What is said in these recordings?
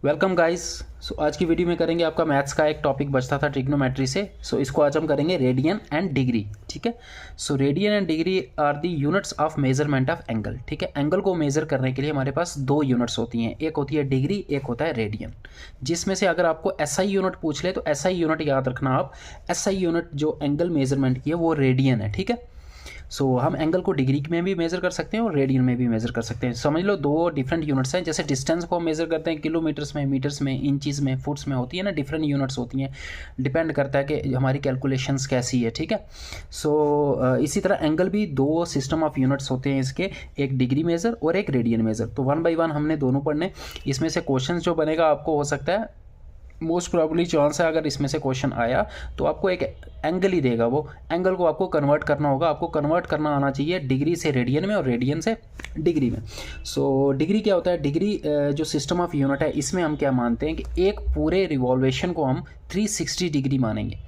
Welcome guys. सो आज की video में करेंगे आपका मैथ्स का एक टॉपिक बचता था ट्रिग्नोमेट्री से। इसको आज हम करेंगे रेडियन एंड डिग्री। ठीक है। Radian and degree are the units of measurement of angle. ठीक है। एंगल को मेजर करने के लिए हमारे पास दो यूनिट्स होती हैं, एक होती है डिग्री, एक होता है रेडियन। जिसमें से अगर आपको एसआई यूनिट पूछ ले तो एसआई यूनिट याद रखना आप। एसआई यूनिट जो एंगल मेजरमेंट की है वो रेडियन है। ठीक है। हम एंगल को डिग्री में भी मेज़र कर सकते हैं और रेडियन में भी मेज़र कर सकते हैं। समझ लो दो डिफरेंट यूनिट्स हैं। जैसे डिस्टेंस को हम मेज़र करते हैं किलोमीटर्स में, मीटर्स में, इंचज़ में, फुट्स में होती है ना, डिफरेंट यूनिट्स होती हैं। डिपेंड करता है कि हमारी कैलकुलेशंस कैसी है। ठीक है। इसी तरह एंगल भी दो सिस्टम ऑफ यूनिट्स होते हैं इसके, एक डिग्री मेज़र और एक रेडियन मेज़र। तो वन बाई वन हमने दोनों पढ़ने। इसमें से क्वेश्चन जो बनेगा आपको हो सकता है, मोस्ट प्रॉब्ली चांस है अगर इसमें से क्वेश्चन आया तो आपको एक एंगल ही देगा, वो एंगल को आपको कन्वर्ट करना होगा। आपको कन्वर्ट करना आना चाहिए डिग्री से रेडियन में और रेडियन से डिग्री में। डिग्री क्या होता है? डिग्री जो सिस्टम ऑफ यूनिट है इसमें हम क्या मानते हैं कि एक पूरे रिवॉल्वेशन को हम 360 डिग्री मानेंगे।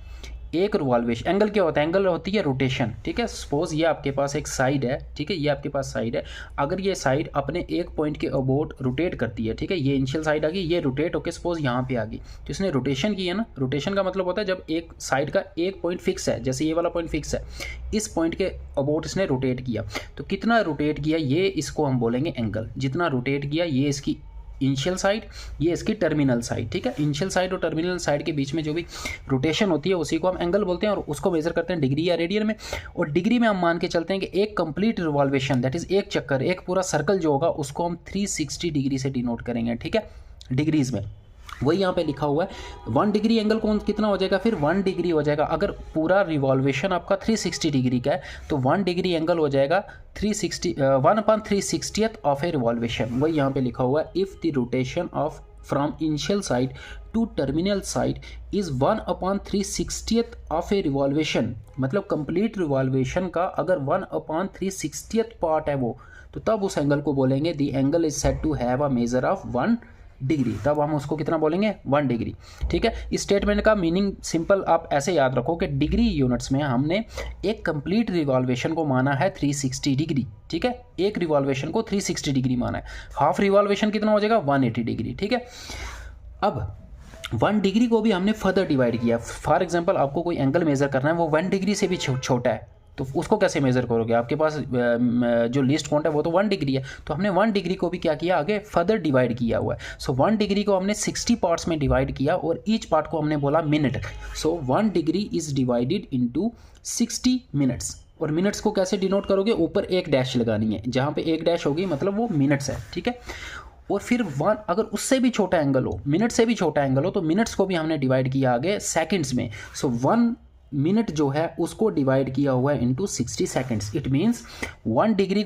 एक रिवॉल्वेशन, एंगल क्या होता है? एंगल होती है रोटेशन। ठीक है। सपोज ये आपके पास एक साइड है। ठीक है। ये आपके पास साइड है। अगर ये साइड अपने एक पॉइंट के अबाउट रोटेट करती है, ठीक है, ये इनिशियल साइड आ गई, ये रोटेट होकर सपोज यहाँ पे आ गई, तो इसने रोटेशन की है ना। रोटेशन का मतलब होता है जब एक साइड का एक पॉइंट फिक्स है, जैसे ये वाला पॉइंट फिक्स है, इस पॉइंट के अबाउट इसने रोटेट किया, तो कितना रोटेट किया ये इसको हम बोलेंगे एंगल। जितना रोटेट किया ये इसकी इनिशियल साइड, ये इसकी टर्मिनल साइड। ठीक है। इनिशियल साइड और टर्मिनल साइड के बीच में जो भी रोटेशन होती है उसी को हम एंगल बोलते हैं और उसको मेजर करते हैं डिग्री या रेडियन में। और डिग्री में हम मान के चलते हैं कि एक कंप्लीट रिवॉल्वेशन, दैट इज एक चक्कर, एक पूरा सर्कल जो होगा उसको हम 360 डिग्री से डिनोट करेंगे। ठीक है। डिग्रीज में वही यहाँ पे लिखा हुआ है। 1 डिग्री एंगल कौन कितना हो जाएगा? फिर 1 डिग्री हो जाएगा। अगर पूरा रिवॉल्वेशन आपका 360 डिग्री का है तो 1 डिग्री एंगल हो जाएगा 1/360th ऑफ ए रिवॉल्वेशन। वही यहाँ पे लिखा हुआ है, if the rotation of from initial side to terminal side is 1/360th of a revolution. मतलब कंप्लीट रिवॉल्वेशन का अगर 1/360th पार्ट है वो, तो तब उस एंगल को बोलेंगे the angle is said to have a measure of 1 degree. तब हम उसको कितना बोलेंगे? 1 डिग्री। ठीक है। इस स्टेटमेंट का मीनिंग सिंपल आप ऐसे याद रखो कि डिग्री यूनिट्स में हमने एक कंप्लीट रिवॉल्वेशन को माना है 360 डिग्री। ठीक है। एक रिवॉल्वेशन को 360 डिग्री माना है। हाफ रिवॉल्वेशन कितना हो जाएगा? 180 डिग्री। ठीक है। अब 1 डिग्री को भी हमने फर्दर डिवाइड किया। फॉर एग्जाम्पल आपको कोई एंगल मेजर करना है, वो 1 डिग्री से भी छोटा है, तो उसको कैसे मेज़र करोगे? आपके पास जो लीस्ट काउंट है वो तो 1 डिग्री है, तो हमने 1 डिग्री को भी क्या किया, आगे फर्दर डिवाइड किया हुआ है। 1 डिग्री को हमने 60 पार्ट्स में डिवाइड किया और ईच पार्ट को हमने बोला minute. 1 degree is divided into 60 minutes. और मिनट्स को कैसे डिनोट करोगे? ऊपर एक डैश लगानी है, जहाँ पे एक डैश होगी मतलब वो मिनट्स है। ठीक है। और फिर 1 अगर उससे भी छोटा एंगल हो, मिनट से भी छोटा एंगल हो, तो मिनट्स को भी हमने डिवाइड किया आगे सेकंड्स में। 1 मिनट जो है उसको डिवाइड किया हुआ है into 60 seconds. It means 1 degree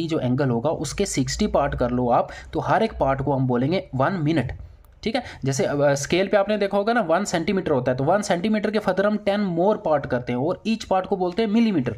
जो एंगल होगा उसके 60 पार्ट कर लो आप, तो हर एक पार्ट को हम बोलेंगे 1 मिनट। ठीक है। जैसे स्केल पे आपने देखा होगा ना, 1 सेंटीमीटर होता है, तो 1 सेंटीमीटर के फर्दर हम 10 मोर पार्ट करते हैं और ईच पार्ट को बोलते हैं मिलीमीटर।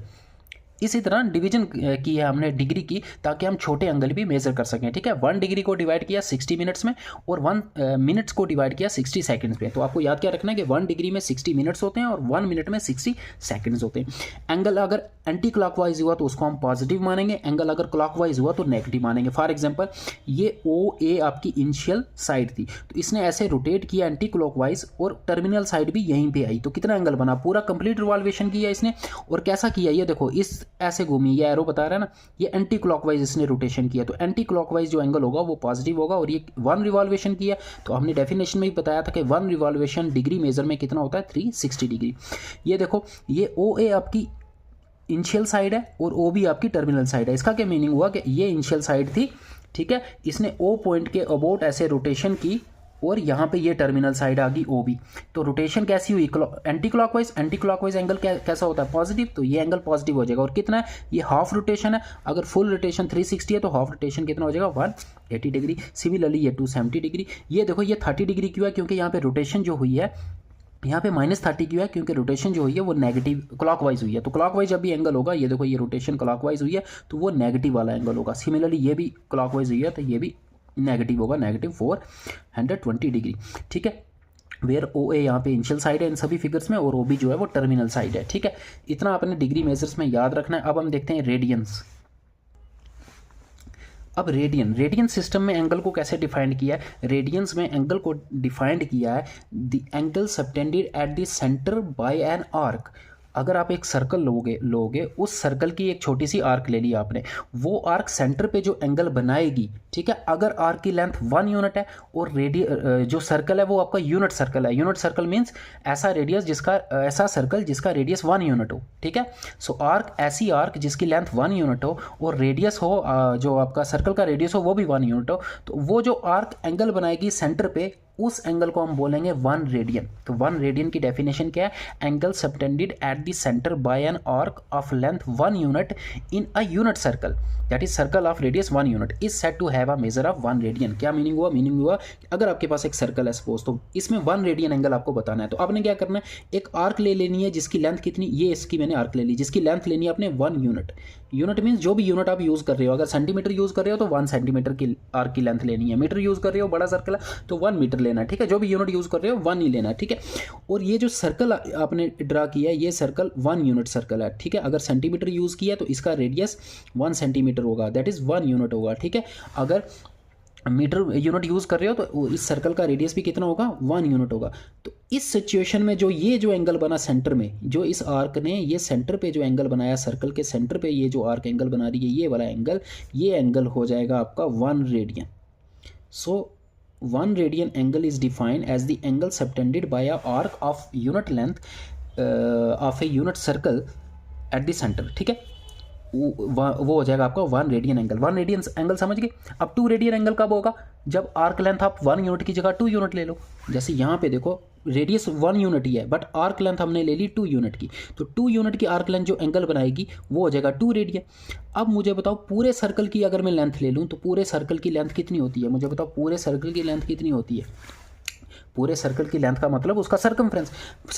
इसी तरह डिवीजन की है हमने डिग्री की, ताकि हम छोटे एंगल भी मेजर कर सकें। ठीक है। 1 डिग्री को डिवाइड किया 60 मिनट्स में और 1 मिनट्स को डिवाइड किया 60 सेकंड्स में। तो आपको याद क्या रखना है कि 1 डिग्री में 60 मिनट्स होते हैं और 1 मिनट में 60 सेकंड्स होते हैं। एंगल अगर एंटी क्लॉकवाइज हुआ तो उसको हम पॉजिटिव मानेंगे, एंगल अगर क्लॉकवाइज हुआ तो नेगेटिव मानेंगे। फॉर एग्जाम्पल ये OA आपकी इनिशियल साइड थी, तो इसने ऐसे रोटेट किया एंटी क्लॉकवाइज और टर्मिनल साइड भी यहीं पे आई, तो कितना एंगल बना? पूरा कंप्लीट रिवॉल्वेशन किया इसने। और कैसा किया? ये देखो, इस ऐसे घूमी, ये एरो बता रहा है ना, ये एंटी क्लॉकवाइज इसने रोटेशन किया, तो एंटी क्लॉकवाइज जो एंगल होगा वो पॉजिटिव होगा। और ये 1 रिवॉल्वेशन किया, तो हमने डेफिनेशन में भी बताया था कि 1 रिवॉल्वेशन डिग्री मेजर में कितना होता है? 360 डिग्री। ये देखो, ये OA आपकी इनिशियल साइड है और OB आपकी टर्मिनल साइड है। इसका क्या मीनिंग हुआ कि ये इनिशियल साइड थी, ठीक है, इसने O पॉइंट के अबाउट ऐसे रोटेशन की और यहाँ पे ये टर्मिनल साइड आ गई OB। तो रोटेशन कैसी हुई? एंटी क्लॉकवाइज एंगल कैसा होता है? पॉजिटिव। तो ये एंगल पॉजिटिव हो जाएगा। और कितना है? ये हाफ रोटेशन है। अगर फुल रोटेशन 360 है तो हाफ रोटेशन कितना हो जाएगा? 180 डिग्री। सिमिलरली ये 270 डिग्री। ये देखो, ये 30 डिग्री क्यों है? क्योंकि यहाँ पे रोटेशन जो हुई है, यहाँ पे -30 क्यों है? क्योंकि रोटेशन जो हुई है वो नेगेटिव क्लॉकवाइज हुई है। तो क्लॉकवाइज जब भी एंगल होगा, ये देखो, ये रोटेशन क्लॉकवाइज हुई है तो वो नेगेटिव वाला एंगल होगा। सिमिलरली ये भी क्लॉकवाइज हुई है तो ये भी नेगेटिव होगा, -420 डिग्री। ठीक है। वेयर OA यहाँ पे इनिशियल साइड है इन सभी फिगर्स में और OB जो है वो टर्मिनल साइड है। ठीक है। इतना आपने डिग्री मेजर्स में याद रखना है। अब हम देखते हैं रेडियंस। अब रेडियन सिस्टम में एंगल को कैसे डिफाइंड किया है? रेडियंस में एंगल को डिफाइंड किया है the angle subtended at the centre by an arc. अगर आप एक सर्कल लोगे उस सर्कल की एक छोटी सी आर्क ले ली आपने, वो आर्क सेंटर पे जो एंगल बनाएगी, ठीक है, अगर आर्क की लेंथ 1 यूनिट है और जो सर्कल है वो आपका यूनिट सर्कल है। यूनिट सर्कल मीन्स ऐसा सर्कल जिसका रेडियस 1 यूनिट हो, ठीक है। सो ऐसी आर्क जिसकी लेंथ 1 यूनिट हो और रेडियस हो, जो आपका सर्कल का रेडियस हो वो भी 1 यूनिट हो, तो वो जो आर्क एंगल बनाएगी सेंटर पे, उस एंगल को हम बोलेंगे 1 रेडियन। तो 1 रेडियन की डेफिनेशन क्या है? Angle subtended at the centre by an arc of length 1 unit in a unit circle, that is circle of radius 1 unit is said to have a measure of 1 radian. क्या meaning हुआ? Meaning हुआ कि अगर आपके पास एक circle है suppose, तो इसमें 1 रेडियन एंगल आपको बताना है, तो आपने क्या करना है, एक आर्क ले लेनी है जिसकी लेंथ कितनी, ये इसकी मैंने आर्क ले ली, जिसकी लेंथ लेनी है अपने 1 यूनिट। यूनिट मीन्स जो भी यूनिट आप यूज़ कर रहे हो, अगर सेंटीमीटर यूज़ कर रहे हो तो 1 सेंटीमीटर की आर्क की लेंथ लेनी है, मीटर यूज़ कर रहे हो बड़ा सर्कल है तो 1 मीटर लेना है, ठीक है, जो भी यूनिट यूज़ कर रहे हो 1 ही लेना है, ठीक है। और ये जो सर्कल आपने ड्रा किया है, ये सर्कल 1 यूनिट सर्कल है, ठीक है। अगर सेंटीमीटर यूज़ किया तो इसका रेडियस 1 सेंटीमीटर होगा, दैट इज़ 1 यूनिट होगा, ठीक है। अगर मीटर यूनिट यूज़ कर रहे हो तो इस सर्कल का रेडियस भी कितना होगा? 1 यूनिट होगा। तो इस सिचुएशन में जो एंगल बना सेंटर में, जो इस आर्क ने ये सेंटर पे जो एंगल बनाया, सर्कल के सेंटर पे ये जो आर्क एंगल बना रही है, ये वाला एंगल, ये एंगल हो जाएगा आपका 1 radian. So 1 radian angle is defined as the angle subtended by a arc of unit length of a unit circle at the centre, ठीक है। वो हो जाएगा आपका 1 रेडियन एंगल। 1 रेडियन एंगल समझ गए। अब 2 रेडियन एंगल कब होगा? जब आर्क लेंथ आप 1 यूनिट की जगह 2 यूनिट ले लो। जैसे यहाँ पे देखो रेडियस 1 यूनिट ही है, बट आर्क लेंथ हमने ले ली 2 यूनिट की, तो 2 यूनिट की आर्क लेंथ जो एंगल बनाएगी वो हो जाएगा 2 रेडियन। अब मुझे बताओ पूरे सर्कल की अगर मैं लेंथ ले लूँ तो पूरे सर्कल की लेंथ कितनी होती है? मुझे बताओ पूरे सर्कल की लेंथ कितनी होती है? पूरे सर्कल की लेंथ का मतलब उसका सर्कमफ्रेंस।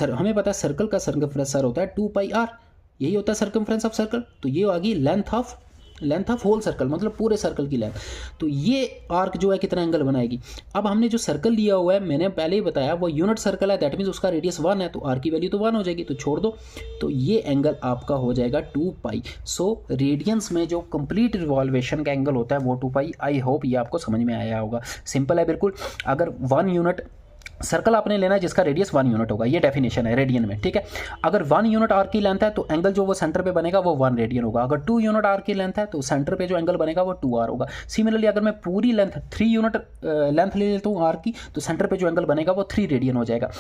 हमें पता है सर्कल का सर्कमफ्रेंस सर होता है 2 पाई r, यही होता है सर्कमफ्रेंस ऑफ सर्कल। तो ये आ गई लेंथ ऑफ होल सर्कल, मतलब पूरे सर्कल की लेंथ। तो ये आर्क जो है कितना एंगल बनाएगी? अब हमने जो सर्कल लिया हुआ है, मैंने पहले ही बताया वो यूनिट सर्कल है, दैट मीन्स उसका रेडियस 1 है, तो आर की वैल्यू तो 1 हो जाएगी, तो छोड़ दो। तो ये एंगल आपका हो जाएगा 2 पाई। सो रेडियंस में जो कंप्लीट रिवॉल्वेशन का एंगल होता है वो 2 पाई। आई होप ये आपको समझ में आया होगा। सिंपल है बिल्कुल। अगर 1 यूनिट सर्कल आपने लेना है जिसका रेडियस 1 यूनिट होगा, ये डेफिनेशन है रेडियन में, ठीक है। अगर 1 यूनिट आर्क की लेंथ है तो एंगल जो वो सेंटर पे बनेगा वो 1 रेडियन होगा। अगर 2 यूनिट आर्क की लेंथ है तो सेंटर पे जो एंगल बनेगा वो 2r होगा। सिमिलरली अगर मैं पूरी लेंथ 3 यूनिट लेंथ ले लेता हूँ आर्क की, तो सेंटर पे जो एंगल बनेगा वो 3 रेडियन हो जाएगा।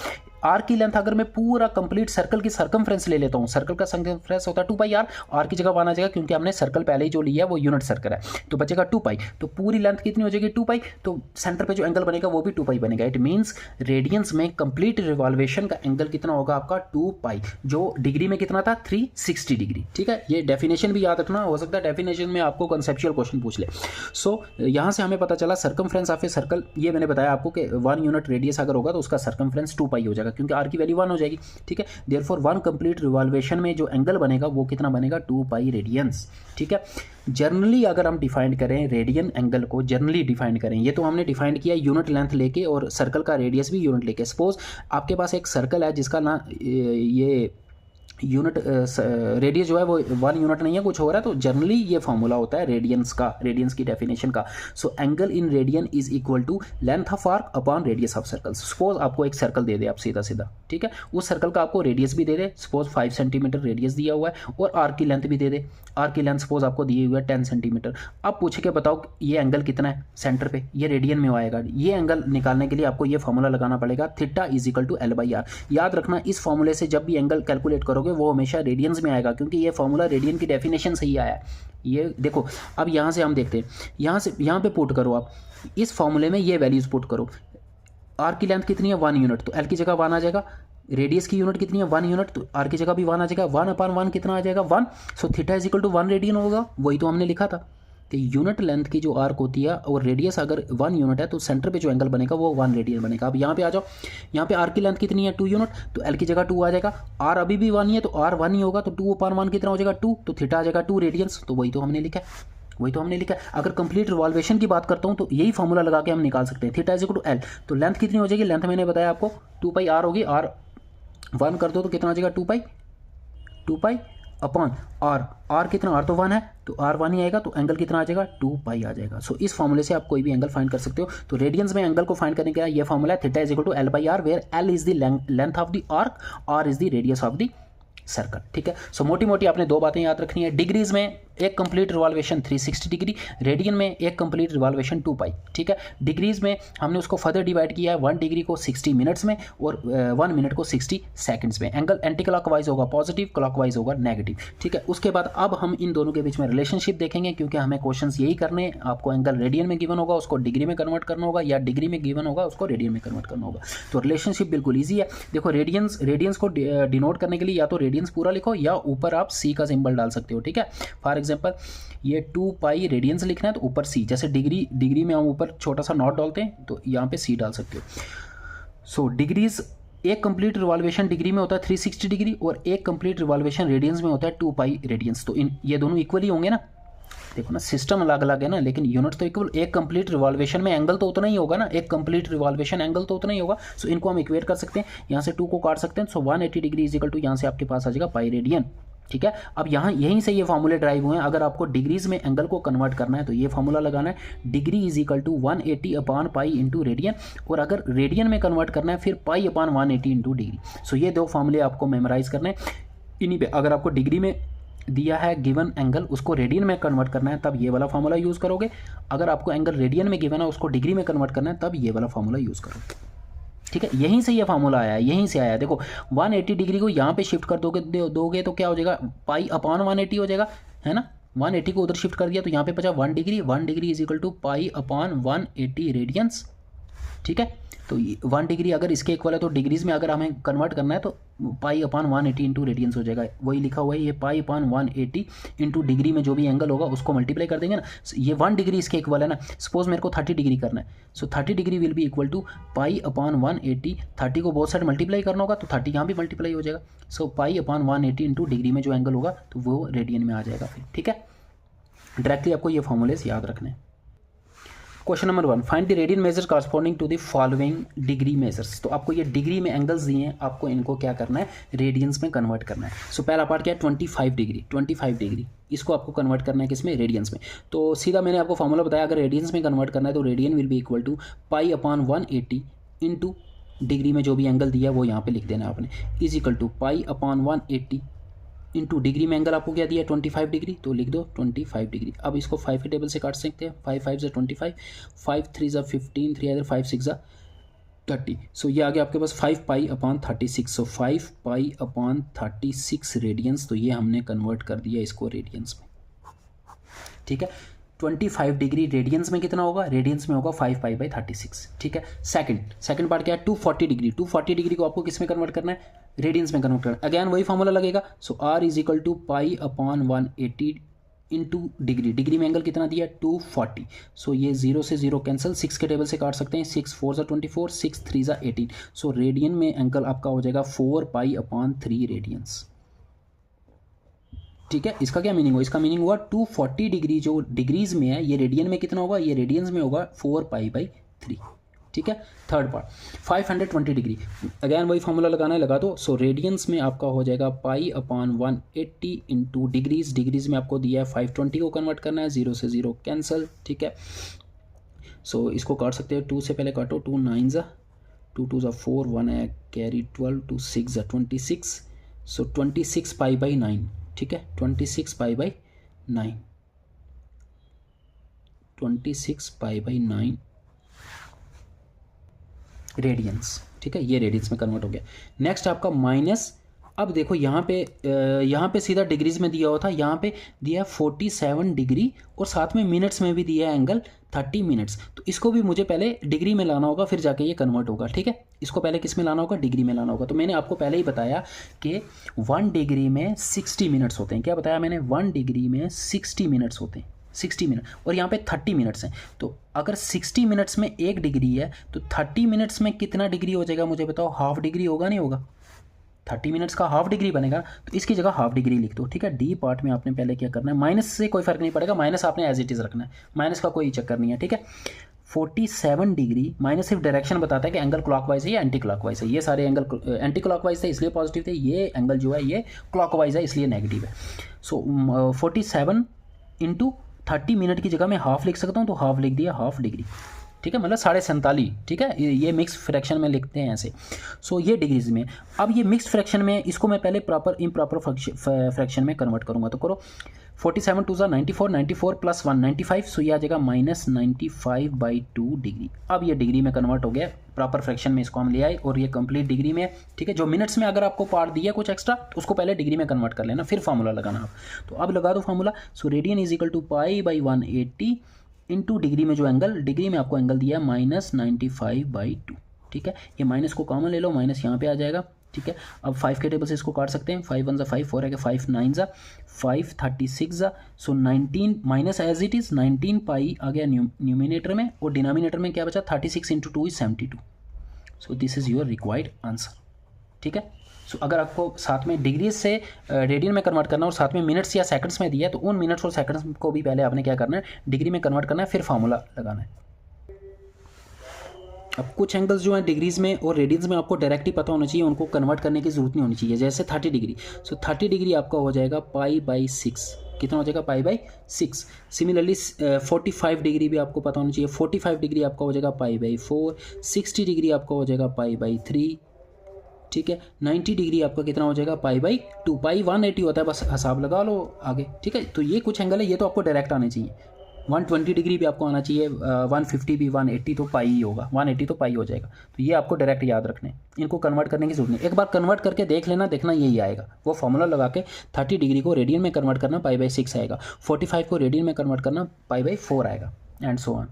आर्क की लेंथ अगर मैं पूरा कंप्लीट सर्कल की सर्कमफ्रेंस ले लेता हूँ, सर्कल का सर्कमफ्रेंस होता है 2 पाई r, आर की जगह 1 आ जाएगा क्योंकि हमने सर्कल पहले ही जो लिया है वो यूनिट सर्कल है, तो बचेगा 2 पाई। तो पूरी लेंथ कितनी हो जाएगी? 2 पाई। तो सेंटर पे जो एंगल बनेगा वो भी 2 पाई बनेगा। इट मीन्स रेडियंस में कंप्लीट रिवॉल्वेशन का एंगल कितना होगा आपका? 2 पाई, जो डिग्री में कितना था? 360 डिग्री, ठीक है। ये डेफिनेशन भी याद रखना, हो सकता है डेफिनेशन में आपको कंसेप्चुअल क्वेश्चन पूछ ले। सो यहाँ से हमें पता चला सर्कमफ्रेंस ऑफ ए सर्कल, ये मैंने बताया आपको कि 1 यूनिट रेडियस अगर होगा तो उसका सर्कमफ्रेंस 2 पाई हो जाएगा क्योंकि आर की वैल्यू 1 हो जाएगी, ठीक है। देयरफॉर 1 कंप्लीट रिवॉल्वेशन में जो एंगल बनेगा वो कितना बनेगा? 2 पाई रेडियंस, ठीक है। जनरली अगर हम डिफाइन करें रेडियन एंगल को, जनरली डिफाइन करें, ये तो हमने डिफाइन किया यूनिट लेंथ लेके और सर्कल का रेडियस भी यूनिट लेके। सपोज आपके पास एक सर्कल है जिसका ना ये यूनिट रेडियस जो है वो 1 यूनिट नहीं है, कुछ हो रहा है, तो जनरली ये फॉर्मूला होता है रेडियंस की डेफिनेशन का। So angle in radian is equal to length of arc upon radius of circle. Suppose आपको एक सर्कल दे दे आप सीधा, ठीक है, उस सर्कल का आपको रेडियस भी दे दे, सपोज 5 सेंटीमीटर रेडियस दिया हुआ है और आर्क की लेंथ भी दे दे। आर्क की लेंथ सपोज आपको दी हुई है 10 सेंटीमीटर। अब पूछ के बताओ ये एंगल कितना है सेंटर पे, ये रेडियन में आएगा। ये एंगल निकालने के लिए आपको ये फॉर्मूला लगाना पड़ेगा, theta is equal to L/R। याद रखना इस फॉर्मूले से जब भी एंगल कैलकुलेट करोगे वो हमेशा रेडियंस में आएगा क्योंकि ये फॉर्मूला रेडियन की डेफिनेशन से ही आया है। ये देखो, अब यहाँ से हम देखते हैं, यहाँ पे पुट करो आप इस फॉर्मूले में ये वैल्यूज पुट करो। आर की लेंथ कितनी है? 1 यूनिट, तो एल की जगह 1 आ जाएगा। रेडियस की यूनिट कितनी है? 1 यूनिट, तो आर की जगह भी 1 आ जाएगा। 1/1 कितना आ जाएगा? 1। So theta is equal to 1 radian होगा, वही तो हमने लिखा था। तो यूनिट लेंथ की जो आर्क होती है और रेडियस अगर 1 यूनिट है तो सेंटर पे जो एंगल बनेगा वो 1 रेडियन बनेगा। अब यहाँ पे आ जाओ, यहाँ पे आर की लेंथ कितनी है? 2 यूनिट, तो एल की जगह 2 आ जाएगा। आर अभी भी 1 ही है तो आर 1 ही होगा, तो 2/1 कितना हो जाएगा? 2, तो थीटा आ जाएगा 2 रेडियंस, तो वही तो हमने लिखा है। अगर कंप्लीट रिवॉल्वेशन की बात करता हूँ तो यही फॉर्मूला लगा के हम निकाल सकते हैं। Theta is equal to L, तो लेंथ कितनी हो जाएगी? लेंथ मैंने बताया आपको 2 पाई r होगी। r 1 कर दो तो कितना आ जाएगा? 2 पाई अपॉन आर कितना, आर तो 1 है तो आर 1 ही आएगा, तो एंगल कितना आ जाएगा 2 पाई आ जाएगा। सो इस फॉर्मूले से आप कोई भी एंगल फाइंड कर सकते हो। तो रेडियंस में एंगल को फाइंड करने का ये फॉर्मूला है, theta is equal to L by R, where L is the length of the arc, R is the radius of the circle. ठीक है, सो मोटी मोटी आपने दो बातें याद रखनी है। डिग्रीज में एक कंप्लीट रिवॉल्वेशन 360 डिग्री, रेडियन में एक कंप्लीट रिवॉल्वेशन 2 पाई। ठीक है, डिग्रीज में हमने उसको फर्दर डिवाइड किया है, 1 डिग्री को 60 मिनट्स में और 1 मिनट को 60 सेकंड्स में। एंगल एंटी क्लॉकवाइज होगा पॉजिटिव, क्लॉकवाइज होगा नेगेटिव। ठीक है, उसके बाद अब हम इन दोनों के बीच में रिलेशनशिप देखेंगे, क्योंकि हमें क्वेश्चन यही करने, आपको एंगल रेडियन में गिवन होगा उसको डिग्री में कन्वर्ट करना होगा, या डिग्री में गिवन होगा उसको रेडियन में कन्वर्ट करना होगा। तो रिलेशनशिप बिल्कुल ईजी है। देखो रेडियंस को डिनोट करने के लिए या तो रेडियंस पूरा लिखो या ऊपर आप सी का सिंबल डाल सकते हो। ठीक है, फॉर एग्जांपल ये 2 पाई रेडियंस लिखना है तो ऊपर सी, जैसे डिग्री में हम ऊपर छोटा सा नॉट डालते हैं तो यहाँ पे सी डाल सकते हो। सो डिग्रीज, एक कंप्लीट रिवॉल्वेशन डिग्री में होता है 360 डिग्री और एक कंप्लीट रिवॉल्वेशन रेडियंस में होता है 2 पाई रेडियंस। तो ये दोनों इक्वली होंगे ना, देखो ना सिस्टम अलग अलग है ना, लेकिन यूनिट तो इक्वल। एक कंप्लीट रिवॉल्वेशन में एंगल तो उतना ही होगा ना, एक कंप्लीट रिवॉल्वेशन एंगल तो उतना ही होगा। सो इनको हम इक्वेट कर सकते हैं, यहाँ से 2 को काट सकते हैं। सो 180 डिग्री इज इक्वल टू यहाँ से आपके पास आ जाएगा पाई रेडियन। ठीक है, अब यहाँ यहीं से ये फार्मूले ड्राइव हुए हैं। अगर आपको डिग्रीज में एंगल को कन्वर्ट करना है तो ये फार्मूला लगाना है, degree is equal to 180 upon pi into radian, और अगर रेडियन में कन्वर्ट करना है फिर pi upon 180 into degree. So ये दो फार्मूले आपको मेमोराइज करने हैं। इन्हीं पे अगर आपको डिग्री में दिया है गिवन एंगल, उसको रेडियन में कन्वर्ट करना है तब ये वाला फार्मूला यूज़ करोगे। अगर आपको एंगल रेडियन में गिवन है उसको डिग्री में कन्वर्ट करना है तब ये वाला फार्मूला यूज़ करोगे। ठीक है, यहीं से ये फार्मूला आया है, यहीं से आया है। देखो 180 डिग्री को यहाँ पे शिफ्ट कर दोगे तो क्या हो जाएगा, पाई अपॉन 180 हो जाएगा, है ना। 180 को उधर शिफ्ट कर दिया तो यहाँ पे बचा 1 degree. 1 degree is equal to pi upon 180 radians. ठीक है, तो 1 डिग्री अगर इसके इक्वल है तो डिग्रीज में अगर हमें कन्वर्ट करना है तो पाई अपॉन 180 इंटू रेडियंस हो जाएगा। वही लिखा हुआ है, ये पाई अपॉन 180 इंटू डिग्री में जो भी एंगल होगा उसको मल्टीप्लाई कर देंगे ना। ये 1 डिग्री इसके इक्वल है ना। सपोज मेरे को 30 डिग्री करना है, so 30 degree will be equal to pi upon 180। 30 को बोथ साइड मल्टीप्लाई करना होगा तो 30 यहाँ भी मल्टीप्लाई हो जाएगा। सो पाई अपॉन 180 इंटू डिग्री में जो एंगल होगा तो वो रेडियन में आ जाएगा फिर। ठीक है, डायरेक्टली आपको ये फॉर्मूलेस याद रखने हैं। Question number 1, find the radian measure corresponding to the following degree measures. तो आपको ये डिग्री में एंगल्स दिए हैं, आपको इनको क्या करना है, रेडियंस में कन्वर्ट करना है। सो पहला पार्ट क्या है, 25 डिग्री। 25 डिग्री इसको आपको कन्वर्ट करना है किसमें, रेडियंस में। तो सीधा मैंने आपको फॉर्मूला बताया, अगर रेडियंस में कन्वर्ट करना है तो radian will be equal to pi upon 180 into degree में जो भी एंगल दिया है वो यहाँ पे लिख देना है आपने, is equal to pi upon 180 into degree में एंगल आपको क्या दिया है 25 डिग्री, तो लिख दो 25 डिग्री। अब इसको 5 के टेबल से काट सकते हैं, 5 5 से 25, 5 3 ज़ा 15, 3 इधर 5 6 ज़ा 30। सो ये आ गया आपके पास 5 पाई अपॉन 36। सो 5 पाई अपॉन 36 रेडियंस, तो ये हमने कन्वर्ट कर दिया इसको रेडियंस में। ठीक है, 25 डिग्री रेडियंस में कितना होगा, रेडियंस में होगा 5 पाई बाई 36। ठीक है, सेकंड पार्ट क्या है, 240 डिग्री। 240 डिग्री को आपको किस में कन्वर्ट करना है, रेडियंस में कन्वर्ट करना है। अगेन वही फॉर्मूला लगेगा। So R is equal to pi upon 180 into degree. Degree में एंगल कितना दिया, 240। सो ये 0 से 0 कैंसिल, 6 के टेबल से काट सकते हैं, 6 4 ज़ा 24, 6 3 ज़ा 18। सो रेडियन में एंगल आपका हो जाएगा 4 पाई अपॉन 3 रेडियंस। ठीक है, इसका क्या मीनिंग हुआ, इसका मीनिंग हुआ 240 डिग्री जो डिग्रीज में है ये रेडियन में कितना होगा, ये रेडियंस में होगा 4 पाई बाई 3। ठीक है, थर्ड पार्ट 520 डिग्री। अगैन वही फॉर्मूला लगाना है, लगा दो। सो रेडियंस में आपका हो जाएगा पाई अपॉन 180 इंटू डिग्रीज में आपको दिया है 520 को कन्वर्ट करना है, 0 से 0 कैंसिल। ठीक है, सो इसको काट सकते हैं, 2 से पहले काटो, 2 9 ज़ा 2 2 ज़ा 4, 1 है कैरी 12, 2 6 ज़ा 26। So 26 pi by 9। ठीक है, 26 pi by 9, 26 pi by 9 radians. ठीक है, ये रेडियंस में कन्वर्ट हो गया। नेक्स्ट आपका माइनस, अब देखो यहाँ पे सीधा डिग्रीज में दिया हुआ था, यहाँ पे दिया है 47 डिग्री और साथ में मिनट्स में भी दिया है एंगल 30 मिनट्स। तो इसको भी मुझे पहले डिग्री में लाना होगा फिर जाके ये कन्वर्ट होगा। ठीक है, इसको पहले किस में लाना होगा, डिग्री में लाना होगा। तो मैंने आपको पहले ही बताया कि 1 डिग्री में 60 मिनट्स होते हैं। क्या बताया मैंने, 1 डिग्री में 60 मिनट्स होते हैं, 60 मिनट, और यहाँ पे 30 मिनट्स हैं। तो अगर 60 मिनट्स में 1 डिग्री है तो 30 मिनट्स में कितना डिग्री हो जाएगा मुझे बताओ, हाफ डिग्री होगा नहीं होगा, 30 मिनट्स का हाफ डिग्री बनेगा। तो इसकी जगह हाफ डिग्री लिख दो। ठीक है, डी पार्ट में आपने पहले क्या करना है, माइनस से कोई फर्क नहीं पड़ेगा, माइनस आपने एज इट इज़ रखना है, माइनस का कोई चक्कर नहीं है। ठीक है, 47 डिग्री, माइनस सिर्फ डायरेक्शन बताता है कि एंगल क्लॉकवाइज है या एंटी क्लॉकवाइज है। ये सारे एंगल एंटी क्लॉकवाइज थे इसलिए पॉजिटिव थे, ये एंगल जो है ये क्लॉकवाइज है इसलिए नेगेटिव है। सो 47 इंटू 30 मिनट की जगह मैं हाफ लिख सकता हूँ, तो हाफ लिख दिया, हाफ डिग्री, ठीक है, मतलब 47.5, ठीक है, ये मिक्स फ्रैक्शन में लिखते हैं ऐसे। सो ये डिग्रीज में, अब ये मिक्स फ्रैक्शन में इसको मैं पहले प्रॉपर इम्प्रॉपर फ्रैक्शन में कन्वर्ट करूँगा। तो करो 47 टू ज़ा 94, 94 प्लस 1 95, सो ये आ जाएगा -95/2 डिग्री। अब ये डिग्री में कन्वर्ट हो गया, प्रॉपर फ्रैक्शन में इसको हम ले आए और ये कंप्लीट डिग्री में, ठीक है। जो मिनट्स में अगर आपको पार्ट दिया कुछ एक्स्ट्रा उसको पहले डिग्री में कन्वर्ट कर लेना, फिर फार्मूला लगाना आप। तो अब लगा दो formula. So radian is equal to π/180 into degree में जो एंगल, डिग्री में आपको एंगल दिया -95/2, ठीक है। ये माइनस को कॉमन ले लो, माइनस यहाँ पे आ जाएगा, ठीक है। अब 5 के टेबल से इसको काट सकते हैं, 5 1 ज़ा 5, 4 है 5 9 ज़ा 5 36 ज़ा, सो 19 माइनस एज इट इज़ 19 पाई आ गया न्यूमिनेटर में, और डिनोमिनेटर में क्या बचा 36 into 2 is 72। So this is your required answer, ठीक है। सो अगर आपको साथ में डिग्री से रेडियन में कन्वर्ट करना और साथ में मिनट्स या सेकंड्स में दिया है, तो उन मिनट्स और सेकंड्स को भी पहले आपने क्या करना है, डिग्री में कन्वर्ट करना है, फिर फार्मूला लगाना है। अब कुछ एंगल्स जो हैं डिग्रीज में और रेडियंस में आपको डायरेक्टली पता होना चाहिए, उनको कन्वर्ट करने की जरूरत नहीं होनी चाहिए। जैसे 30 डिग्री, सो 30 डिग्री आपका हो जाएगा π/6, कितना हो जाएगा π/6। सिमिलरली 45 डिग्री भी आपको पता होना चाहिए, 45 डिग्री आपका हो जाएगा π/4, 60 डिग्री आपका हो जाएगा π/3, ठीक है। 90 डिग्री आपका कितना हो जाएगा π/2, पाई 180 होता है, बस हिसाब लगा लो आगे, ठीक है। तो ये कुछ एंगल है, ये तो आपको डायरेक्ट आने चाहिए। 120 डिग्री भी आपको आना चाहिए, 150 भी, 180 तो पाई ही होगा, 180 तो पाई हो जाएगा। तो ये आपको डायरेक्ट याद रखने, इनको कन्वर्ट करने की जरूरत नहीं। एक बार कन्वर्ट करके देख लेना, देखना यही आएगा। वो फॉर्मूला लगा के 30 डिग्री को रेडियन में कन्वर्ट करना, π/6 आएगा, 45 को रेडियन में कन्वर्ट करना, π/4 आएगा, and so on.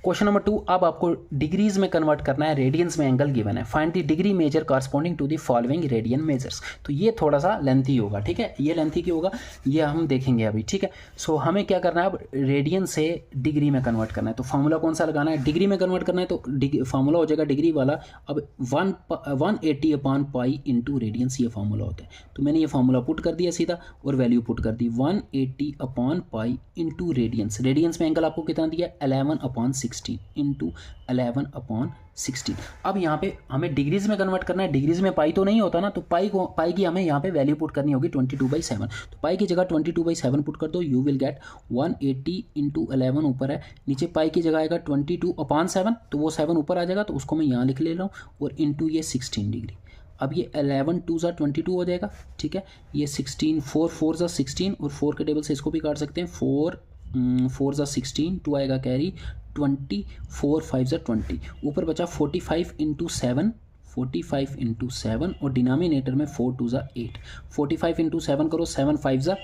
Question number 2, अब आपको डिग्रीज में कन्वर्ट करना है, रेडियंस में एंगल गिवन है, find the degree measure corresponding to the following radian measures. तो ये थोड़ा सा लेंथी होगा, ठीक है, ये लेंथी क्यों होगा ये हम देखेंगे अभी, ठीक है। सो हमें क्या करना है, अब रेडियन से डिग्री में कन्वर्ट करना है, तो फार्मूला कौन सा लगाना है, डिग्री में कन्वर्ट करना है, तो फार्मूला हो जाएगा डिग्री वाला, अब 180/π इंटू रेडियंस, ये फार्मूला होता है। तो मैंने ये फार्मूला पुट कर दिया सीधा और वैल्यू पुट कर दी, 180/π इंटू रेडियंस। रेडियंस में एंगल आपको कितना दिया, 11/16 इंटू 11/16। अब यहाँ पे हमें डिग्रीज में कन्वर्ट करना है, डिग्रीज में पाई तो नहीं होता ना, तो पाई की हमें यहाँ पे वैल्यू पुट करनी होगी 22/7। तो पाई की जगह 22/7 पुट कर दो, यू विल गेट 180 इंटू 11 ऊपर है, नीचे पाई की जगह आएगा 22/7, तो वो 7 ऊपर आ जाएगा, तो उसको मैं यहाँ लिख ले रहा हूँ, और इंटू ये 16 डिग्री। अब ये 11 2 ज़ा 22 हो जाएगा, ठीक है। ये 16 4 4 ज़ा 16, और 4 के टेबल से इसको भी काट सकते हैं, 4 ज़ा 16, 2 आएगा कैरी, 20 4 5 ज़ा 20, ऊपर बचा 45 इंटू 7, 45 इंटू 7, और डिनोमिनेटर में 4 2 ज़ा 8, 45 इंटू 7 करो, 7 5 ज़ा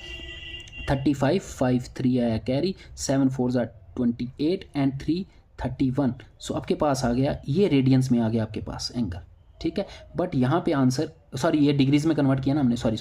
35, 5 3 आया कैरी, 7 4 ज़ा 28 एंड 3 31। सो आपके पास आ गया, ये रेडियंस में आ गया आपके पास एंगल, ठीक है। बट यहाँ पे आंसर, सॉरी ये डिग्रीज में कन्वर्ट किया ना हमने, सॉरी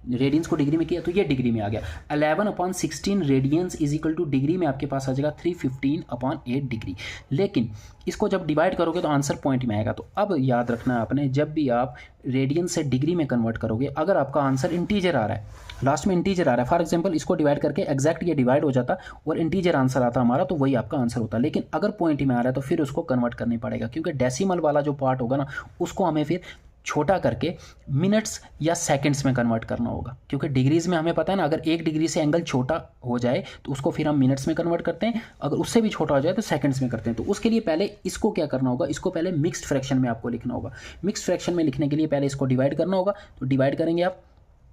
रेडियंस को डिग्री में किया, तो ये डिग्री में आ गया। 11/16 radiance is equal two degree में आपके पास आ जाएगा 315/8 डिग्री। लेकिन इसको जब डिवाइड करोगे तो आंसर पॉइंट में आएगा। तो अब याद रखना है आपने, जब भी आप रेडियंस से डिग्री में कन्वर्ट करोगे, अगर आपका आंसर इंटीजर आ रहा है, लास्ट में इंटीजर आ रहा है, फॉर एग्जाम्पल इसको डिवाइड करके एग्जैक्ट ये डिवाइड हो जाता और इंटीजर आंसर आता हमारा, तो वही आपका आंसर होता। लेकिन अगर पॉइंट में आ रहा है तो फिर उसको कन्वर्ट करना पड़ेगा, क्योंकि डेसिमल वाला जो पार्ट होगा ना, उसको हमें फिर छोटा करके मिनट्स या सेकंड्स में कन्वर्ट करना होगा, क्योंकि डिग्रीज में हमें पता है ना, अगर 1 डिग्री से एंगल छोटा हो जाए तो उसको फिर हम मिनट्स में कन्वर्ट करते हैं, अगर उससे भी छोटा हो जाए तो सेकंड्स में करते हैं। तो उसके लिए पहले इसको क्या करना होगा, इसको पहले मिक्स्ड फ्रैक्शन में आपको लिखना होगा। मिक्स्ड फ्रैक्शन में लिखने के लिए पहले इसको डिवाइड करना होगा, तो डिवाइड करेंगे आप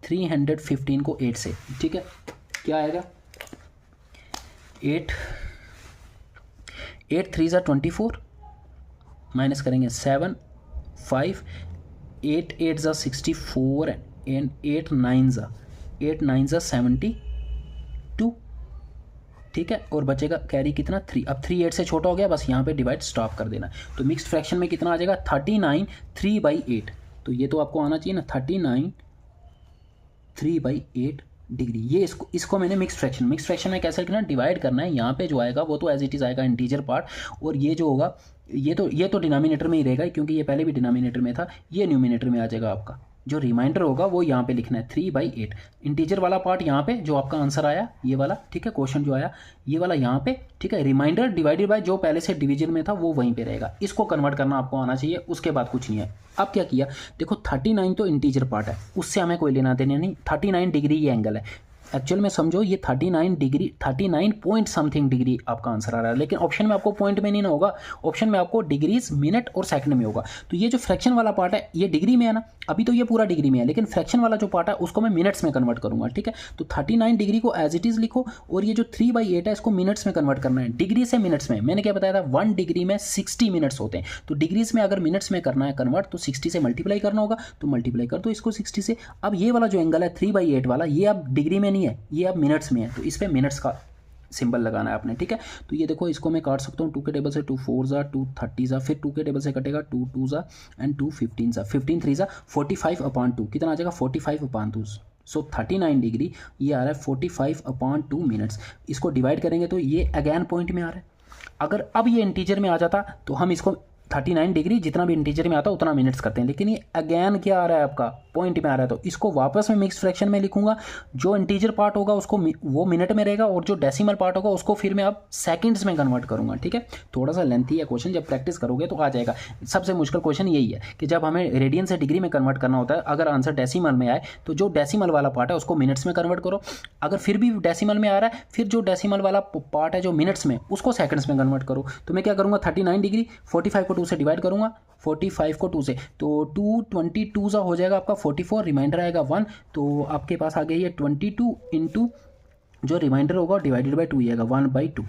315 को 8 से, ठीक है। क्या आएगा, 8 3 ज़ा 24, माइनस करेंगे 7 5 8 8 ज़ा 64 एंड 8 9 ज़ा 72, ठीक है। और बचेगा कैरी कितना 3, अब 3 8 से छोटा हो गया, बस यहाँ पे डिवाइड स्टॉप कर देना। तो मिक्स्ड फ्रैक्शन में कितना आ जाएगा 39 3/8, तो ये तो आपको आना चाहिए ना 39 3/8 डिग्री। ये इसको मैंने मिक्स्ड फ्रैक्शन में कैसे लिखना है, डिवाइड करना है। यहाँ पे जो आएगा वो तो एज इट इज़ आएगा इंटीजर पार्ट, और ये जो होगा ये तो डिनोमिनेटर में ही रहेगा, क्योंकि ये पहले भी डिनोमिनेटर में था, ये न्यूमिनेटर में आ जाएगा आपका, जो रिमाइंडर होगा वो यहाँ पे लिखना है 3/8। इंटीजर वाला पार्ट यहाँ पे जो आपका आंसर आया ये वाला, ठीक है, क्वेश्चन जो आया ये वाला यहाँ पे, ठीक है, रिमाइंडर डिवाइडेड बाय जो पहले से डिवीजन में था वो वहीं पे रहेगा। इसको कन्वर्ट करना आपको आना चाहिए, उसके बाद कुछ नहीं है। अब क्या किया, देखो 39 तो इंटीजर पार्ट है, उससे हमें कोई लेना देना नहीं। 39 डिग्री ये एंगल है, एक्चुअल में समझो ये 39 डिग्री, 39 पॉइंट समथिंग डिग्री आपका आंसर आ रहा है, लेकिन ऑप्शन में आपको पॉइंट में नहीं ना होगा, ऑप्शन में आपको डिग्रीज, मिनट और सेकंड में होगा। तो ये जो फ्रैक्शन वाला पार्ट है ये डिग्री में है ना, अभी तो ये पूरा डिग्री में है, लेकिन फ्रैक्शन वाला जो पार्ट है उसको मैं मिनट्स में कन्वर्ट करूंगा, ठीक है। तो 39 डिग्री को एज इट इज लिखो, और ये जो 3/8 है इसको मिनट्स में कन्वर्ट करना है, डिग्री से मिनट्स में। मैंने क्या बताया था, 1 डिग्री में 60 मिनट्स होते हैं, तो डिग्रीज में अगर मिनट्स में करना है कन्वर्ट तो 60 से मल्टीप्लाई करना होगा, तो मल्टीप्लाई कर दो इसको 60 से। अब ये वाला जो एंगल है 3/8 वाला, ये अब डिग्री में नहीं है, ये अब मिनट्स में है, तो इस पे मिनट्स का सिंबल लगाना है आपने, ठीक है। तो ये देखो इसको मैं काट सकता हूँ 2 के टेबल से, 2 4 जा 2 30 जा, फिर 2 के टेबल से कटेगा 2 2 जा एंड 2 15 जा, 15 3 जा 45/2, कितना आ जाएगा 45/2। सो 39 डिग्री ये आ रहा है 45/2 मिनट्स। इसको डिवाइड करेंगे तो ये अगेन पॉइंट में आ रहा है। अगर अब ये इंटीजर में आ जाता तो हम इसको 39 डिग्री जितना भी इंटीजर में आता उतना मिनट्स करते हैं, लेकिन ये अगेन क्या आ रहा है आपका पॉइंट में आ रहा है, तो इसको वापस मैं मिक्स फ्रैक्शन में लिखूंगा। जो इंटीजर पार्ट होगा उसको वो मिनट में रहेगा, और जो डेसिमल पार्ट होगा उसको फिर मैं अब सेकंड्स में कन्वर्ट करूंगा, ठीक है। थोड़ा सा लेंथी है क्वेश्चन, जब प्रैक्टिस करोगे तो आ जाएगा। सबसे मुश्किल क्वेश्चन यही है कि जब हमें रेडियन से डिग्री में कन्वर्ट करना होता है, अगर आंसर डेसिमल में आए तो जो डेसिमल वाला पार्ट है उसको मिनट्स में कन्वर्ट करो, अगर फिर भी डेसिमल में आ रहा है फिर जो डेसिमल वाला पार्ट है जो मिनट्स में उसको सेकंड्स में कन्वर्ट करो। तो मैं क्या करूँगा 39 डिग्री 45 को 2 से डिवाइड करूँगा, 45 को 2 से, तो 2 22 सा हो जाएगा आपका 44, रिमाइंडर आएगा 1, तो आपके पास आ गया ये 22 इंटू जो रिमाइंडर होगा डिवाइडेड बाई 2 आएगा 1/2।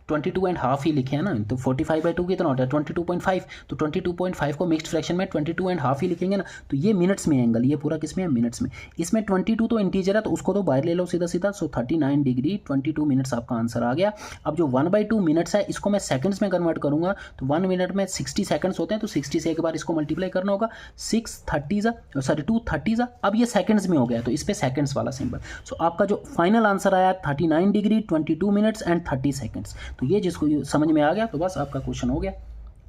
22.5 ही लिखे हैं ना, तो 45/2 कितना होता है 22.5, तो 22.5 को मिक्स्ड फ्रैक्शन में 22.5 ही लिखेंगे ना, तो ये मिनट्स में एंगल, ये पूरा किस में है मिनट्स में। इसमें 22 तो इंटीजर है तो उसको तो बाहर ले लो सीधा सीधा। सो 39 डिग्री 22 मिनट्स आपका आंसर आ गया। अब जो 1/2 मिनट्स है इसको मैं सेकंड्स में कन्वर्ट करूंगा, तो 1 मिनट में 60 सेकंड्स होते हैं, तो 60 से एक बार इसको मल्टीप्लाई करना होगा, 2 30 अब ये सेकंड्स में हो गया, तो इस पे सेकंड्स वाला सिंबल। सो आपका जो फाइनल आंसर आया 39 डिग्री 22 मिनट्स एंड 30 सेकंड्स। तो ये जिसको समझ में आ गया तो बस आपका क्वेश्चन हो गया,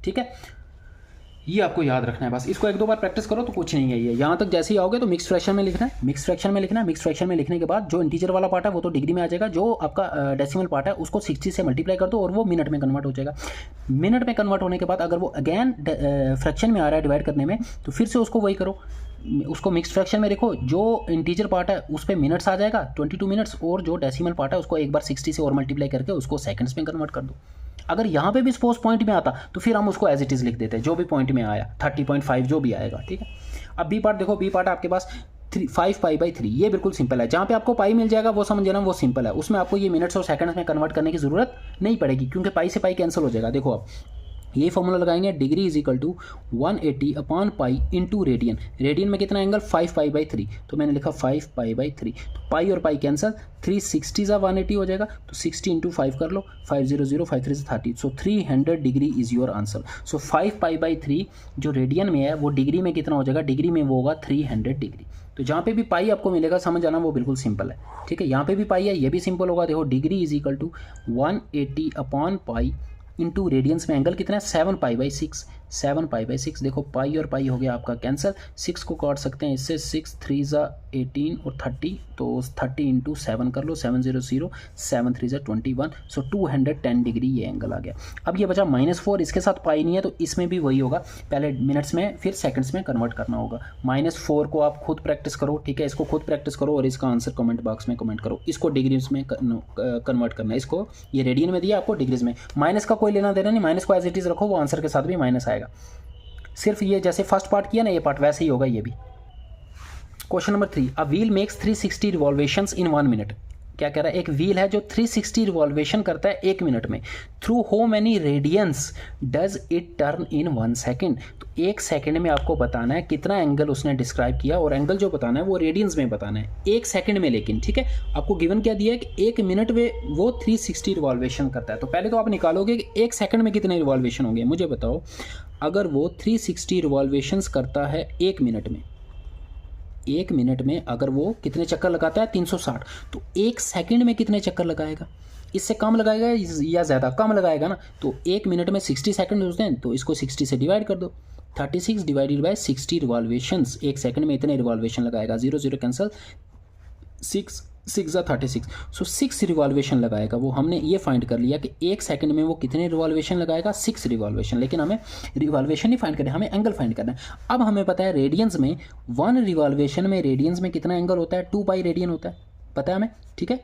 ठीक है। ये आपको याद रखना है, बस इसको 1-2 बार प्रैक्टिस करो तो कुछ नहीं है। ये यहाँ तक जैसे ही आओगे तो मिक्स फ्रैक्शन में लिखना है, मिक्स फ्रैक्शन में लिखना है। मिक्स फ्रैक्शन में लिखने के बाद जो इंटीजर वाला पार्ट है वो तो डिग्री में आ जाएगा, जो आपका डेसिमल पार्ट है उसको 60 से मल्टीप्लाई कर दो और वो मिनट में कन्वर्ट हो जाएगा। मिनट में कन्वर्ट होने के बाद अगर वो अगेन फ्रैक्शन में आ रहा है डिवाइड करने में, तो फिर से उसको वही करो, उसको मिक्स फ्रैक्शन में देखो, जो इंटीजर पार्ट है उस पर मिनट्स आ जाएगा 22 मिनट्स, और जो डेसिमल पार्ट है उसको एक बार 60 से और मल्टीप्लाई करके उसको सेकंड्स में कन्वर्ट कर दो। अगर यहाँ पे भी सपोज पॉइंट में आता तो फिर हम उसको एज इट इज लिख देते हैं, जो भी पॉइंट में आया 30.5 जो भी आएगा, ठीक है। अब बी पार्ट देखो, बी पार्ट आपके पास 5π/3, ये बिल्कुल सिंपल है। जहाँ पे आपको पाई मिल जाएगा वो समझ लेना वो सिंपल है, उसमें आपको ये मिनट्स और सेकंड्स में कन्वर्ट करने की जरूरत नहीं पड़ेगी, क्योंकि पाई से पाई कैंसिल हो जाएगा। देखो अब ये फॉर्मूला लगाएंगे, degree is equal to 180/π into radian. Radian में कितना एंगल 5π/3, तो मैंने लिखा 5π/3, तो पाई और पाई कैंसिल, 360 सा 180 हो जाएगा, तो 60 इंटू 5 कर लो, 500 5 3 30, सो 300 डिग्री इज योर आंसर। सो 5π/3 जो रेडियन में है वो डिग्री में कितना हो जाएगा, डिग्री में वो होगा 300 डिग्री। तो जहाँ पे भी पाई आपको मिलेगा समझ आना वो बिल्कुल सिंपल है, ठीक है। यहाँ पे भी पाई है, ये भी सिंपल होगा। देखो degree is equal to 180/π into radians में एंगल कितना है 7π/6, 7π/6। देखो पाई और पाई हो गया आपका कैंसिल, 6 को काट सकते हैं इससे, 6 3 ज़ा 18 और 30, तो 30 इंटू 7 कर लो, 700 7 3 ज़ा 21, सो 210 डिग्री ये एंगल आ गया। अब ये बचा -4, इसके साथ पाई नहीं है तो इसमें भी वही होगा, पहले मिनट्स में फिर सेकंड्स में कन्वर्ट करना होगा। -4 को आप खुद प्रैक्टिस करो, ठीक है, इसको खुद प्रैक्टिस करो और इसका आंसर कमेंट बॉक्स में कमेंट करो। इसको डिग्रीज में कन्वर्ट करना है, इसको ये रेडियन में दिया आपको डिग्रीज में, माइनस का कोई लेना देना नहीं, माइनस को एज इट इज रखो, वो आंसर के साथ भी माइनस आएगा। सिर्फ ये जैसे फर्स्ट पार्ट किया ना ये पार्ट वैसे ही होगा ये भी। Question number 3, a wheel makes 360 revolutions in 1 minute. क्या कह रहा है, एक व्हील है जो 360 रिवॉल्वेशन करता है 1 मिनट में, through how many radians does it turn in 1 second. तो 1 सेकेंड में आपको बताना है कितना एंगल उसने डिस्क्राइब किया, और एंगल जो बताना है वो रेडियंस में बताना है 1 सेकेंड में। लेकिन ठीक है, आपको गिवन क्या दिया है कि 1 मिनट में वो 360 रिवॉल्वेशन करता है। तो पहले तो आप निकालोगे कि 1 सेकेंड में कितने रिवॉल्वेशन होंगे। मुझे बताओ, अगर वो 360 रिवॉल्वेशंस करता है 1 मिनट में, 1 मिनट में अगर वो कितने चक्कर लगाता है 360, तो 1 सेकंड में कितने चक्कर लगाएगा। इससे कम लगाएगा या ज़्यादा, कम लगाएगा ना, तो 1 मिनट में 60 सेकंड होते हैं, तो इसको 60 से डिवाइड कर दो, 36 डिवाइडेड बाय 60 रिवॉल्वेशंस, 1 सेकंड में इतने रिवॉल्वेशन लगाएगा, 0 0 कैंसिल, 6 6 36, सो 6 रिवॉल्वेशन लगाएगा वो। हमने ये फाइंड कर लिया कि 1 सेकंड में वो कितने रिवॉल्वेशन लगाएगा, 6 रिवॉल्वेशन। लेकिन हमें रिवॉल्वेशन नहीं फाइंड करना है, हमें एंगल फाइंड करना है। अब हमें पता है रेडियंस में 1 रिवॉल्वेशन में रेडियंस में कितना एंगल होता है, 2 पाई रेडियन होता है, पता है हमें, ठीक है।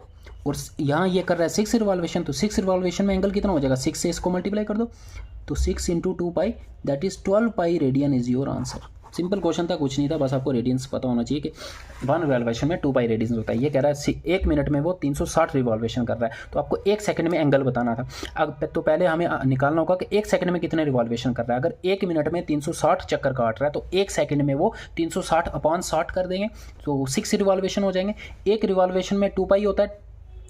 और यहाँ ये कर रहा है 6 रिवॉल्वेशन, तो 6 रिवॉल्वेशन में एंगल कितना हो जाएगा, 6 से इसको मल्टीप्लाई कर दो, तो 6 × 2 pi that is 12 pi radian is your answer. Simple question था, कुछ नहीं था, बस आपको रेडियंस पता होना चाहिए कि 1 रिवॉल्वेशन में 2 पाई रेडियंस होता है। ये कह रहा है 1 मिनट में वो 360 रिवॉल्वेशन कर रहा है, तो आपको 1 सेकंड में एंगल बताना था। अब तो पहले हमें निकालना होगा कि 1 सेकंड में कितने रिवॉल्वेशन कर रहा है। अगर 1 मिनट में 360 चक्कर काट रहा है, तो 1 सेकंड में वो 360 अपॉन 60 कर देंगे, तो 6 रिवॉल्वेशन हो जाएंगे। 1 रिवॉल्वेशन में 2 पाई होता है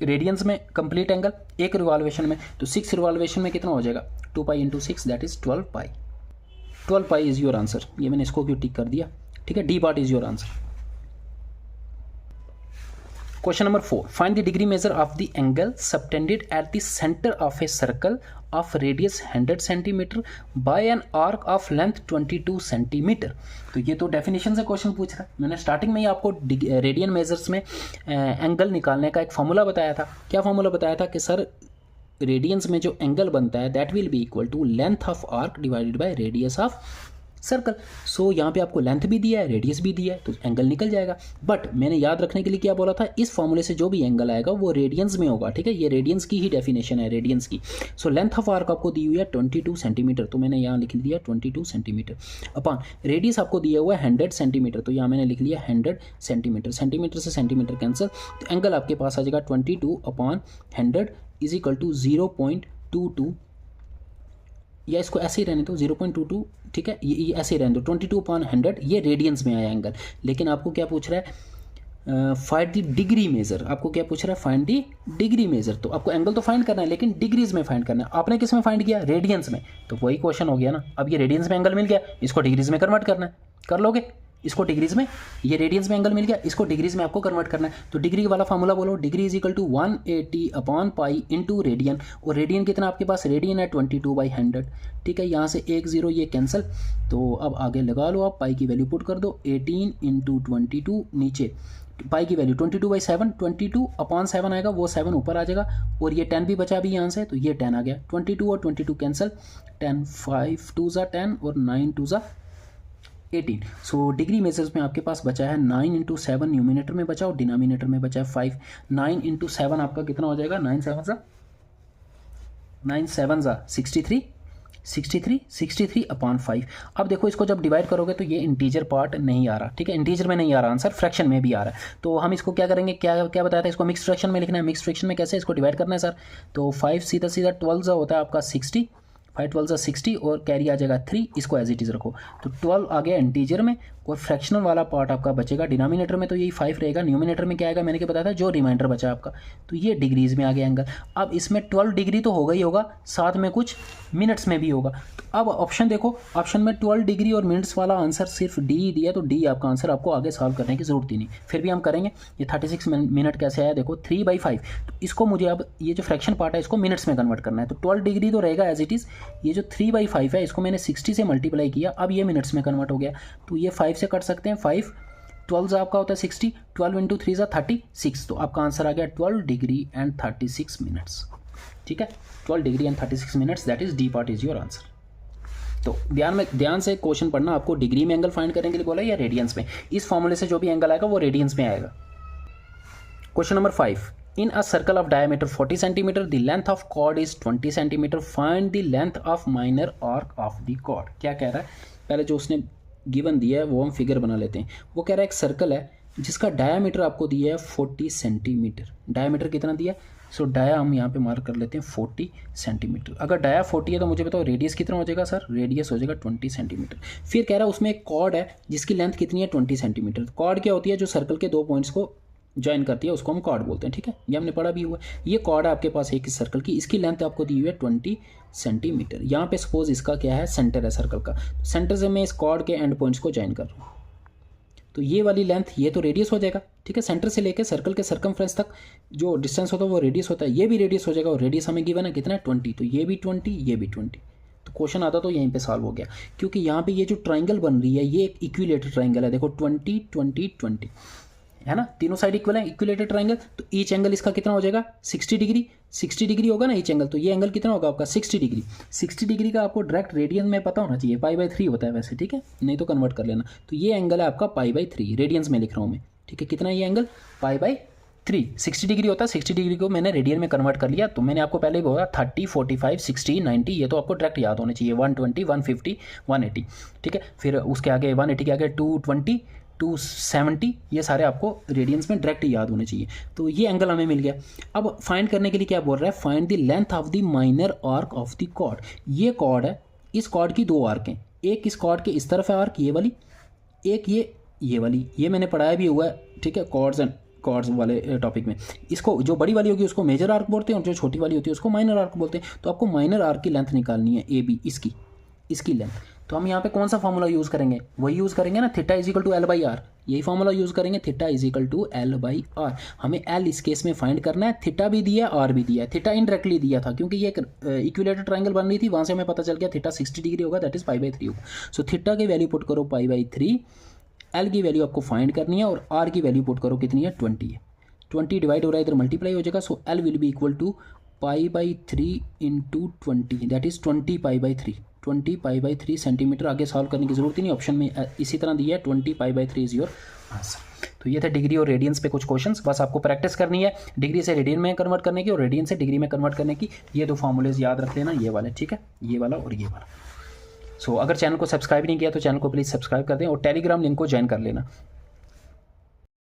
रेडियंस में कंप्लीट एंगल 1 रिवॉल्वेशन में, तो 6 रिवॉल्वेशन में कितना हो जाएगा, 2 पाई × 6 that is 12 pi. 12 pi is your answer. ये मैंने इसको क्यों टिक कर दिया, ठीक है, D part is your answer. Question number 4, find the degree measure of the angle subtended at the centre of a circle of radius 100 centimetre bye an arc of length 22 centimetre. तो ये तो डेफिनेशन से question पूछ रहा है। मैंने starting में ही आपको रेडियन मेजर्स में एंगल निकालने का एक फॉर्मूला बताया था। क्या फॉर्मूला बताया था कि सर रेडियंस में जो एंगल बनता है that will be equal to length of arc divided by radius of circle. So यहाँ पे आपको लेंथ भी दिया है, रेडियस भी दिया है, तो एंगल निकल जाएगा। बट मैंने याद रखने के लिए क्या बोला था, इस फॉर्मूले से जो भी एंगल आएगा वो रेडियंस में होगा, ठीक है। ये रेडियंस की ही डेफिनेशन है, रेडियंस की। सो लेंथ ऑफ आर्क आपको दी हुई है 22 सेंटीमीटर, तो मैंने यहाँ लिख दिया 22 सेंटीमीटर अपॉन रेडियस आपको दिया हुआ है 100 सेंटीमीटर, तो यहाँ मैंने लिख लिया 100 सेंटीमीटर। सेंटीमीटर से सेंटीमीटर कैंसिल, तो एंगल आपके पास आ जाएगा 22 अपॉन 100 इज इक्वल टू 0.22, या इसको ऐसे ही रहने दो 0.22, ठीक है, ये ऐसे ही रहने दो 22 अपॉन 100, ये रेडियंस में आया एंगल। लेकिन आपको क्या पूछ रहा है, फाइंड द डिग्री मेजर। आपको क्या पूछ रहा है, फाइंड द डिग्री मेजर। तो आपको एंगल तो फाइंड करना है, लेकिन डिग्रीज में फाइंड करना है। आपने किस में फाइंड किया, रेडियंस में, तो वही क्वेश्चन हो गया ना। अब ये रेडियंस में एंगल मिल गया, इसको डिग्रीज में कन्वर्ट करना है, कर लोगे। इसको डिग्रीज में, ये रेडियंस में एंगल मिल गया, इसको डिग्रीज में आपको कन्वर्ट करना है। तो डिग्री वाला फार्मूला बोलो, degree is equal to 180 upon pi into radian. और रेडियन कितना आपके पास, रेडियन है 22/100, ठीक है। यहाँ से 1 0 ये कैंसिल, तो अब आगे लगा लो आप, पाई की वैल्यू पुट कर दो, 18 × 22, नीचे पाई की वैल्यू 22/7, 22 अपॉन 7 आएगा, वो 7 ऊपर आ जाएगा, और ये 10 भी बचा भी यहाँ से, तो ये 10 आ गया। 22 और 22 कैंसिल, 10 5 2 10 और 9 2 18। सो डिग्री मेजर्स में आपके पास बचा है 9 × 7 न्यूमिनेटर में बचा और डिनोमिनेटर में बचा है 5। 9 × 7 आपका कितना हो जाएगा, 9 7 63 अपॉन 5। अब देखो इसको जब डिवाइड करोगे तो ये इंटीजर पार्ट नहीं आ रहा, ठीक है, इंटीजर में नहीं आ रहा आंसर, फ्रैक्शन में भी आ रहा है। तो हम इसको क्या करेंगे, क्या बताया था, इसको मिक्स फ्रैक्शन में लिखना है। मिक्स फ्रैक्शन में कैसे इसको डिवाइड करना है सर, तो 5 सीधा 12 होता है आपका 60, 5 12 60 और कैरी आ जाएगा 3, इसको एज इट इज़ रखो। तो 12 आ गया इंटीजर में, और फ्रैक्शनल वाला पार्ट आपका बचेगा डिनोमिनेटर में, तो यही 5 रहेगा। न्यूमिनेटर में क्या आएगा, मैंने क्या बताया था, जो रिमाइंडर बचा आपका, तो ये डिग्रीज में आ गया एंगल। अब इसमें 12 डिग्री तो होगा ही होगा, साथ में कुछ मिनट्स में भी होगा। तो अब ऑप्शन देखो, ऑप्शन में 12 डिग्री और मिनट्स वाला आंसर सिर्फ डी ही दिया, तो डी आपका आंसर, आपको आगे सॉल्व करने की जरूरत ही नहीं। फिर भी हम करेंगे। ये 36 मिनट कैसे आया, देखो 3/5, तो इसको मुझे अब ये जो फ्रैक्शन पार्ट है इसको मिनट्स में कन्वर्ट करना है। तो 12 डिग्री तो रहेगा एज इट इज़, ये जो 3/5 है इसको मैंने 60 से मल्टीप्लाई किया, अब ये मिनट्स में कन्वर्ट हो गया। तो ये 5 से कट सकते हैं, 5 12 आपका होता है 60, 12 × 3 36, तो आपका आंसर आ गया 12 डिग्री एंड 36 मिनट्स, ठीक है। 12 degree and 36 minutes, that is D part is your answer. तो ध्यान से क्वेश्चन पढ़ना, आपको डिग्री में एंगल फाइंड करने के लिए बोला है या रेडियंस में। इस फॉर्मूले से जो भी एंगल आएगा वो रेडियंस में आएगा। Question number 5, in a circle of diameter 40 cm the length of chord is 20 cm, find the length of minor arc of the chord। क्या कह रहा है, पहले जो उसने गिवन दिया है वो हम फिगर बना लेते हैं। वो कह रहा है एक सर्कल है जिसका डायामीटर आपको दिया है 40 सेंटीमीटर। डायामीटर कितना दिया है, सो डाया हम यहाँ पे मार्क कर लेते हैं 40 सेंटीमीटर। अगर डाया 40 है तो मुझे बताओ रेडियस कितना हो जाएगा सर, रेडियस हो जाएगा 20 सेंटीमीटर। फिर कह रहा है उसमें एक कॉर्ड है जिसकी लेंथ कितनी है 20 सेंटीमीटर। कॉर्ड क्या होती है, जो सर्कल के 2 पॉइंट्स को ज्वाइन करती है उसको हम कॉर्ड बोलते हैं, ठीक है, ये हमने पढ़ा भी हुआ। ये कॉर्ड है आपके पास एक इस सर्कल की, इसकी लेंथ आपको दी हुई है 20 सेंटीमीटर। यहाँ पे सपोज इसका क्या है, सेंटर है सर्कल का, सेंटर से मैं इस कॉर्ड के एंड पॉइंट्स को ज्वाइन कर रहा हूँ। तो ये वाली लेंथ ये तो रेडियस हो जाएगा, ठीक है, सेंटर से लेकर सर्कल के सर्कमफ्रेंस तक जो डिस्टेंस होता है वो रेडियस होता है, ये भी रेडियस हो जाएगा और रेडियस हमें गिवन है कितना है 20, तो ये भी 20 ये भी 20। तो क्वेश्चन आता तो यहीं पे सॉल्व हो गया, क्योंकि यहाँ पे ये जो ट्राइंगल बन रही है ये एक इक्विलेटरल ट्राइंगल है, देखो 20 20 20 है ना, तीनों साइड इक्वल है, इक्विलेटरल ट्राइंगल। तो ईच एंगल इसका कितना हो जाएगा 60 डिग्री, 60 डिग्री होगा ना ईच एंगल, तो ये एंगल कितना होगा आपका 60 डिग्री। 60 डिग्री का आपको डायरेक्ट रेडियन में पता होना चाहिए, π/3 होता है वैसे, ठीक है, नहीं तो कन्वर्ट कर लेना। तो ये एंगल है आपका π/3, रेडियंस में लिख रहा हूँ मैं, ठीक है, कितना ये एंगल π/3, 60 डिग्री होता है, 60 डिग्री को मैंने रेडियन में कन्वर्ट कर लिया। तो मैंने आपको पहले ही बोला 30 45 60 90, ये तो आपको डायरेक्ट याद होने चाहिए, 120 150 180, ठीक है, फिर उसके आगे 180 के आगे 220 270, ये सारे आपको रेडियंस में डायरेक्ट याद होने चाहिए। तो ये एंगल हमें मिल गया। अब फाइंड करने के लिए क्या बोल रहा है, find the length of the minor arc of the chord. ये कॉर्ड है, इस कॉर्ड की दो आर्क हैं, एक इस कॉर्ड के इस तरफ है आर्क ये वाली, एक ये वाली, ये मैंने पढ़ाया भी हुआ है, ठीक है, कॉर्ड्स एंड कॉर्ड्स वाले टॉपिक में। इसको जो बड़ी वाली होगी उसको मेजर आर्क बोलते हैं और जो छोटी वाली होती है उसको माइनर आर्क बोलते हैं। तो आपको माइनर आर्क की लेंथ निकालनी है ए बी, इसकी लेंथ। तो हम यहाँ पे कौन सा फॉर्मूला यूज़ करेंगे, वही यूज़ करेंगे ना, theta is equal to L/R, यही फॉर्मूला यूज़ करेंगे, theta is equal to L/R। हमें L इस केस में फाइंड करना है, थीटा भी दिया है R भी दिया है। थीटा इनडायरेक्टली दिया था क्योंकि ये एक इक्विलेटरल ट्राइंगल बन रही थी, वहाँ से हमें पता चल गया थीटा 60 डिग्री होगा, दैट इज π/3 होगा। सो थीटा की वैल्यू पुट करो π/3, L की वैल्यू आपको फाइंड करनी है और R की वैल्यू पुट करो कितनी है 20 है, 20 डिवाइड हो रहा है इधर मल्टीप्लाई हो जाएगा। So L will be equal to π/3 into 20, that is 20 π/3 centimetre. आगे सॉल्व करने की जरूरत ही नहीं, ऑप्शन में इसी तरह दिया है 20 π/3 इज योर आंसर। तो ये थे डिग्री और रेडियंस पे कुछ क्वेश्चंस, बस आपको प्रैक्टिस करनी है डिग्री से रेडियन में कन्वर्ट करने की और रेडियन से डिग्री में कन्वर्ट करने की। ये दो फॉर्मूलेज याद रख लेना, ये वाले, ठीक है, ये वाला और ये वाला। सो अगर चैनल को सब्सक्राइब नहीं किया तो चैनल को प्लीज़ सब्सक्राइब कर दें और टेलीग्राम लिंक को ज्वाइन कर लेना।